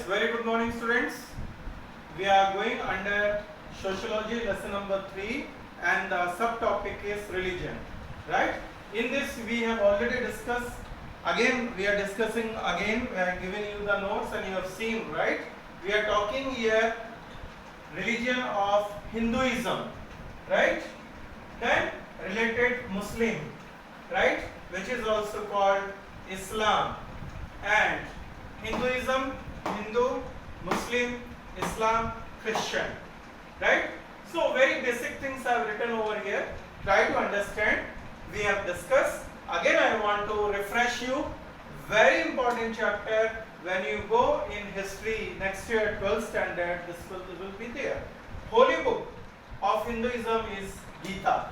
very good morning students. We are going under sociology lesson number 3 and the subtopic is religion, right? In this we have already discussed, again we are discussing again, we are giving you the notes and you have seen, right? We are talking here religion of Hinduism, right? Then related Muslim, right? Which is also called Islam, and Hinduism, Hindu, Muslim, Islam, Christian, right? So very basic things I have written over here. Try to understand. We have discussed. Again I want to refresh you. Very important chapter. When you go in history next year 12th standard, this will be there. Holy book of Hinduism is Gita.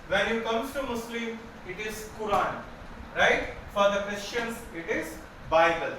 When you comes to Muslim, it is Quran, right? For the Christians, it is Bible,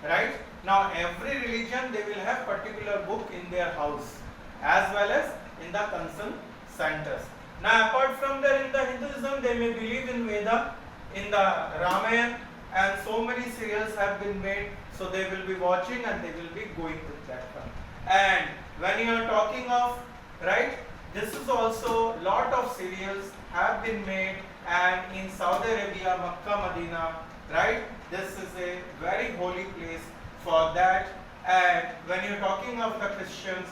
right? Now every religion they will have particular book in their house as well as in the concerned centers. Now apart from that, in the Hinduism they may believe in Veda, in the Ramayana, and so many serials have been made, so they will be watching and they will be going with that one. And when you are talking of, right, this is also lot of serials have been made, and in Saudi Arabia, Makkah, Medina, right, this is a very holy place for that. And when you're talking of the Christians,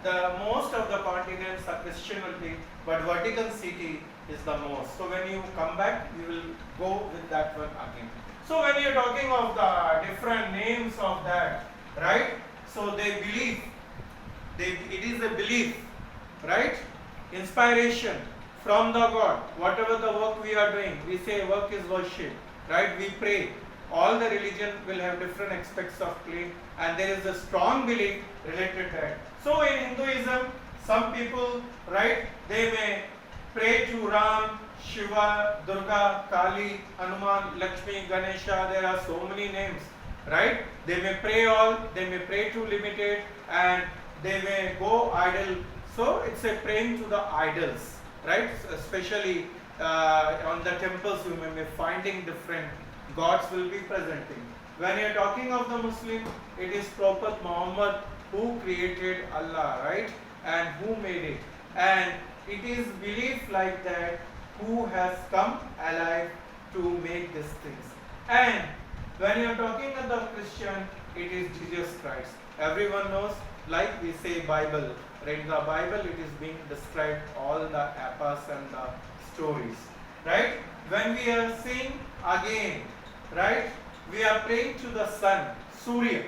the most of the continents are Christianity, but Vatican City is the most. So when you come back, you will go with that one again. So when you're talking of the different names of that, right, so they believe, it is a belief, right, inspiration from the God. Whatever the work we are doing, we say work is worship, right, we pray. All the religion will have different aspects of play, and there is a strong belief related to that. So in Hinduism, some people, right, they may pray to Ram, Shiva, Durga, Kali, Hanuman, Lakshmi, Ganesha. There are so many names, right? They may pray all, they may pray to limited, and they may go idol. So it's a praying to the idols, right? Especially on the temples, you may be finding different gods will be presenting. When you are talking of the Muslim, it is Prophet Muhammad who created Allah, right, and who made it, and it is belief like that who has come alive to make these things. And when you are talking of the Christian, it is Jesus Christ. Everyone knows, like we say Bible, right? The Bible, it is being described all the epas and the stories, right? When we are seeing again, right, we are praying to the sun, Surya,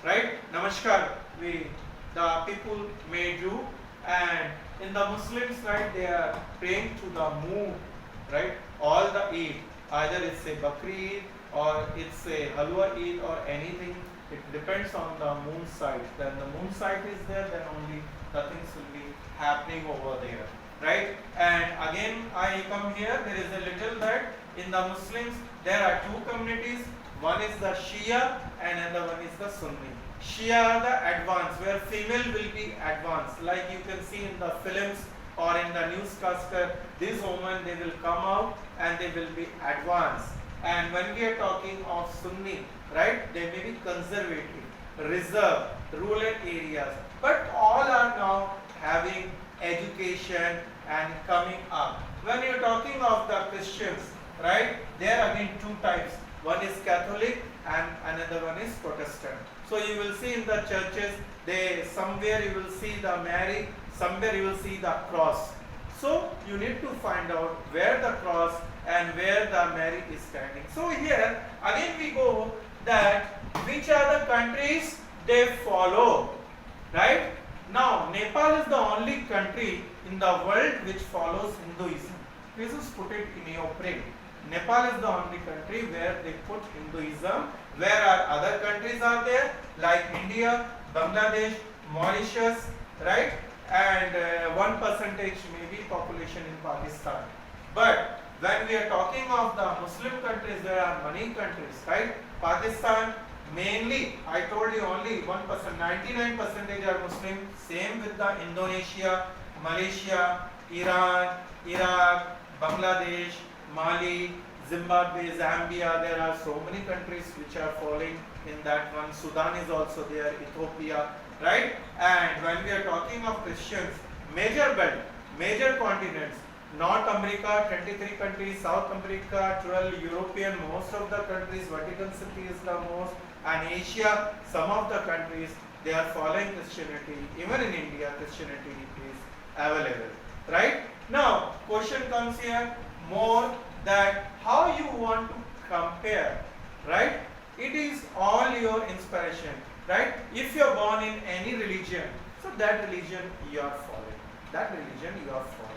right? Namaskar, the people may do, and in the Muslims, right, they are praying to the moon, right? All the Eid, either it's a Bakri Eid or it's a Halwa Eid or anything, it depends on the moon side. Then the moon side is there, then only the things will be happening over there, right? And again, I come here, there is a little that in the Muslims, there are two communities. One is the Shia and another one is the Sunni. Shia are the advanced, where female will be advanced. Like you can see in the films or in the newscaster, these women, they will come out and they will be advanced. And when we are talking of Sunni, right, they may be conservative, reserved, rural areas. But all are now having education and coming up. When you are talking of the Christians, right, there are again two types. One is Catholic and another one is Protestant. So you will see in the churches, somewhere you will see the Mary, somewhere you will see the cross. So you need to find out where the cross and where the Mary is standing. So here again we go that which are the countries they follow, right? Now Nepal is the only country in the world which follows Hinduism. Please just put it in your brain. Nepal is the only country where they put Hinduism. Where are other countries are there, like India, Bangladesh, Mauritius, right? And 1% maybe population in Pakistan. But when we are talking of the Muslim countries, there are many countries, right? Pakistan mainly, I told you only 1%, 99% are Muslim. Same with the Indonesia, Malaysia, Iran, Iraq, Bangladesh, Mali, Zimbabwe, Zambia. There are so many countries which are following in that one. Sudan is also there, Ethiopia, right? And when we are talking of Christians, major belt, major continents, North America, 23 countries, South America, 12, European, most of the countries, Vatican City is the most, and Asia, some of the countries, they are following Christianity. Even in India, Christianity is available, right? Now, question comes here more that how you want to compare, right? It is all your inspiration, right? If you are born in any religion, so that religion you are following. That religion you are following.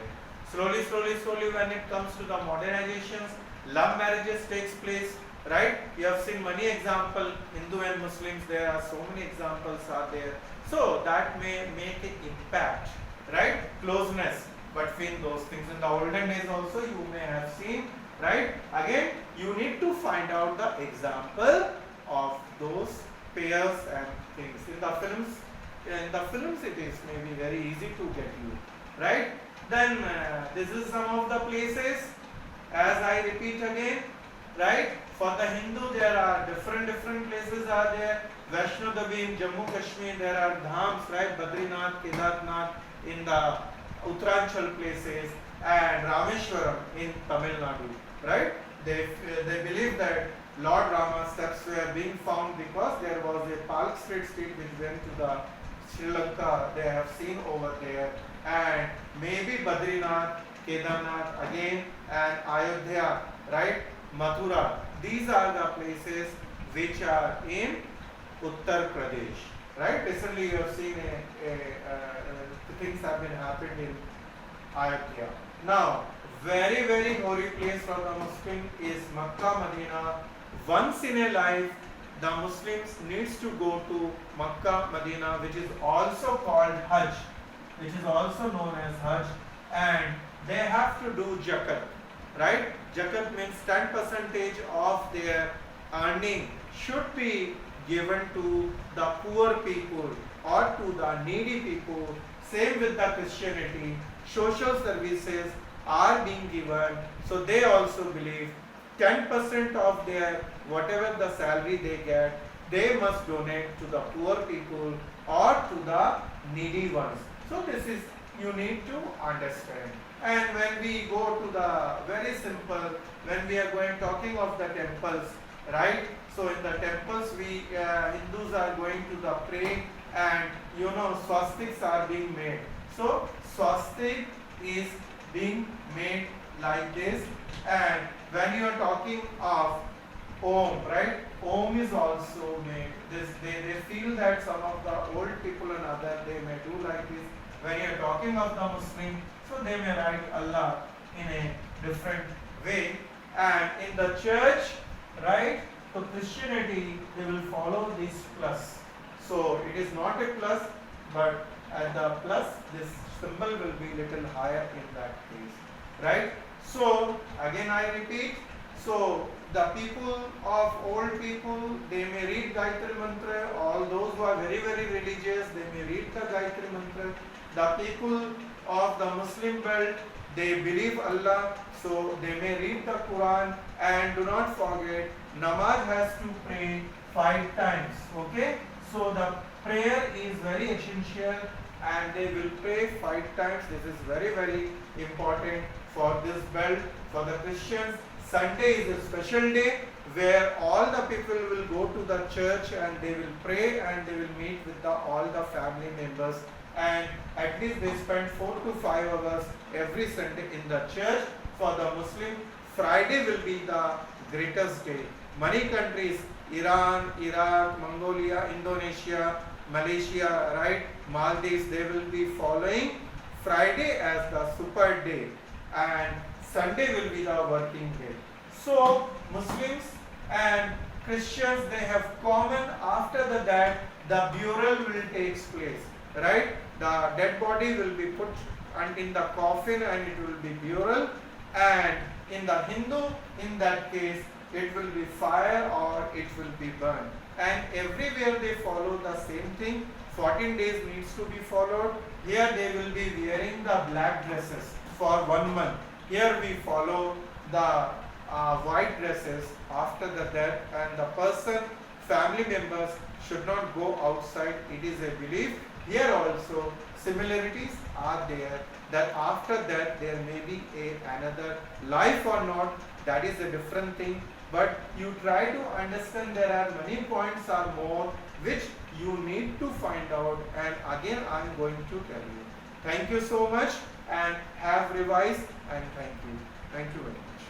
Slowly, when it comes to the modernizations, love marriages takes place, right? You have seen many examples, Hindu and Muslims, there are so many examples are there. So that may make an impact, right? Closeness between those things. In the olden days also you may have seen, right? Again, you need to find out the example of those pairs and things. In the films it is maybe very easy to get you, right? Then this is some of the places, as I repeat again, right? For the Hindu there are different places are there. Vaishno Devi in Jammu Kashmir, there are dhams, right? Badrinath, Kedarnath in the Uttaranchal places, and Rameshwaram in Tamil Nadu, right? They believe that Lord Rama's steps were being found because there was a Palk Street which went to the Sri Lanka, they have seen over there, and maybe Badrinath, Kedarnath again, and Ayodhya, right? Mathura. These are the places which are in Uttar Pradesh, right? Recently you have seen things have been happened in Ayodhya. Now, very holy place for the Muslim is Makkah, Medina. Once in a life, the Muslims needs to go to Makkah, Medina, which is also called Hajj, which is also known as Hajj, and they have to do Zakat, right? Zakat means 10% of their earning should be given to the poor people or to the needy people. Same with the Christianity, social services are being given, so they also believe 10% of their whatever the salary they get, they must donate to the poor people or to the needy ones. So this is, you need to understand. And when we go to the very simple, when we are going talking of the temples, right? So in the temples we Hindus are going to the pray, and swastiks are being made. So swastik is being made like this, and when you are talking of Om, right? Om is also made. They feel that some of the old people and other, they may do like this. When you are talking of the Muslim, so they may write Allah in a different way. And in the church, right, to Christianity, they will follow this plus. So it is not a plus, but at the plus, this symbol will be little higher in that case, right? So again I repeat, so the people of old people, they may read Gayatri Mantra. All those who are very religious, they may read the Gayatri Mantra. The people of the Muslim belt, they believe Allah, so they may read the Quran. And do not forget, namaz has to pray 5 times, okay? So the prayer is very essential, and they will pray 5 times. This is very important for this belt. For the Christians, Sunday is a special day where all the people will go to the church and they will pray, and they will meet with all the family members, and at least they spend 4 to 5 hours every Sunday in the church. For the Muslim, Friday will be the greatest day. Many countries, Iran, Iraq, Mongolia, Indonesia, Malaysia, right, Maldives, they will be following Friday as the super day, and Sunday will be the working day. So Muslims and Christians, they have common. After that, the burial will take place, right? The dead body will be put in the coffin, and it will be burial. And in the Hindu, in that case, it will be fire or it will be burned. And everywhere they follow the same thing. 14 days needs to be followed. Here they will be wearing the black dresses for 1 month. Here we follow the white dresses after the death, and the person family members should not go outside. It is a belief. Here also similarities are there, that after that there may be another life or not, that is a different thing. But you try to understand, there are many points or more which you need to find out, and again I am going to tell you. Thank you so much, and have revised, and thank you. Thank you very much.